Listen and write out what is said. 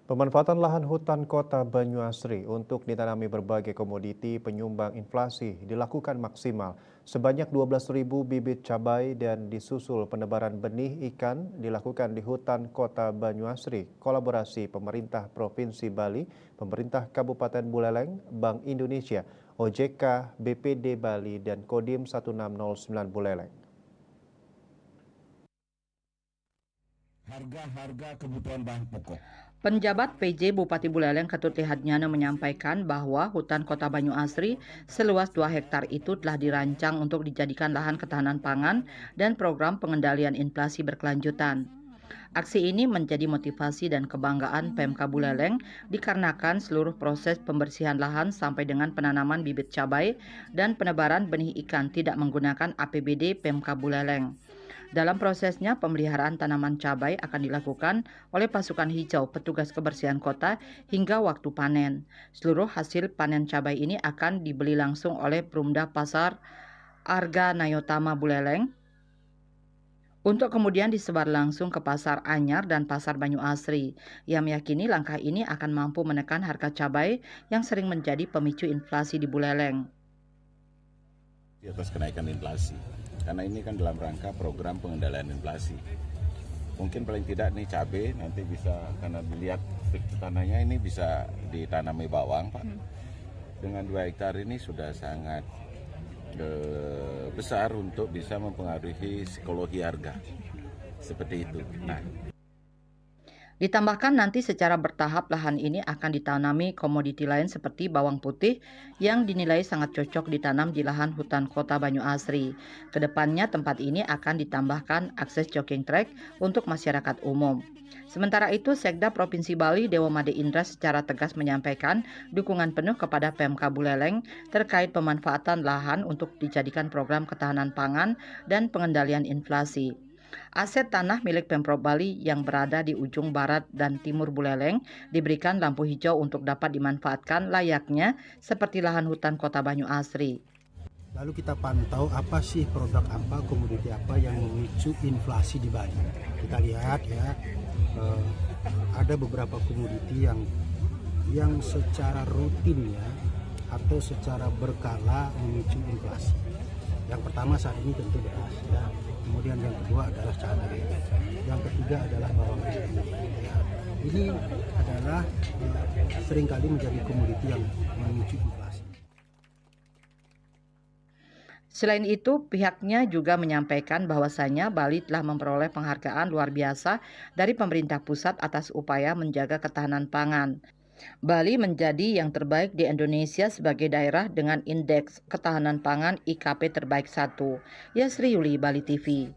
Pemanfaatan lahan hutan kota Banyuasri untuk ditanami berbagai komoditi penyumbang inflasi dilakukan maksimal. Sebanyak 12.000 bibit cabai dan disusul penebaran benih ikan dilakukan di hutan kota Banyuasri. Kolaborasi pemerintah Provinsi Bali, pemerintah Kabupaten Buleleng, Bank Indonesia, OJK, BPD Bali, dan Kodim 1609 Buleleng. Harga kebutuhan bahan pokok. Penjabat PJ Bupati Buleleng Ketut Lihadnyana menyampaikan bahwa hutan kota Banyuasri seluas 2 hektar itu telah dirancang untuk dijadikan lahan ketahanan pangan dan program pengendalian inflasi berkelanjutan. Aksi ini menjadi motivasi dan kebanggaan PMK Buleleng dikarenakan seluruh proses pembersihan lahan sampai dengan penanaman bibit cabai dan penebaran benih ikan tidak menggunakan APBD PMK Buleleng. Dalam prosesnya, pemeliharaan tanaman cabai akan dilakukan oleh pasukan hijau petugas kebersihan kota hingga waktu panen. Seluruh hasil panen cabai ini akan dibeli langsung oleh Perumda Pasar Arga Nayotama Buleleng untuk kemudian disebar langsung ke Pasar Anyar dan Pasar Banyuasri. Ia meyakini langkah ini akan mampu menekan harga cabai yang sering menjadi pemicu inflasi di Buleleng. Di atas kenaikan inflasi, karena ini kan dalam rangka program pengendalian inflasi. Mungkin paling tidak nih cabai nanti bisa, karena dilihat tanahnya ini bisa ditanami bawang, Pak. Dengan 2 hektar ini sudah sangat besar untuk bisa mempengaruhi psikologi harga. Seperti itu. Nah, Ditambahkan nanti secara bertahap lahan ini akan ditanami komoditi lain seperti bawang putih yang dinilai sangat cocok ditanam di lahan hutan kota Banyuasri. Kedepannya tempat ini akan ditambahkan akses jogging track untuk masyarakat umum. Sementara itu, Sekda Provinsi Bali Dewa Made Indra secara tegas menyampaikan dukungan penuh kepada PMK Buleleng terkait pemanfaatan lahan untuk dijadikan program ketahanan pangan dan pengendalian inflasi. Aset tanah milik Pemprov Bali yang berada di ujung barat dan timur Buleleng diberikan lampu hijau untuk dapat dimanfaatkan layaknya seperti lahan hutan kota Banyuasri. Lalu kita pantau apa sih produk apa, komoditi apa yang memicu inflasi di Bali. Kita lihat ya, ada beberapa komoditi yang secara rutin ya atau secara berkala memicu inflasi. Yang pertama saat ini tentu beras ya. Kemudian yang kedua adalah cabai, yang ketiga adalah bawang putih. Ya. Ini adalah seringkali menjadi komoditi yang memicu inflasi. Selain itu, pihaknya juga menyampaikan bahwasannya Bali telah memperoleh penghargaan luar biasa dari pemerintah pusat atas upaya menjaga ketahanan pangan. Bali menjadi yang terbaik di Indonesia sebagai daerah dengan indeks ketahanan pangan IKP terbaik 1. Yasri Yuli, Bali TV.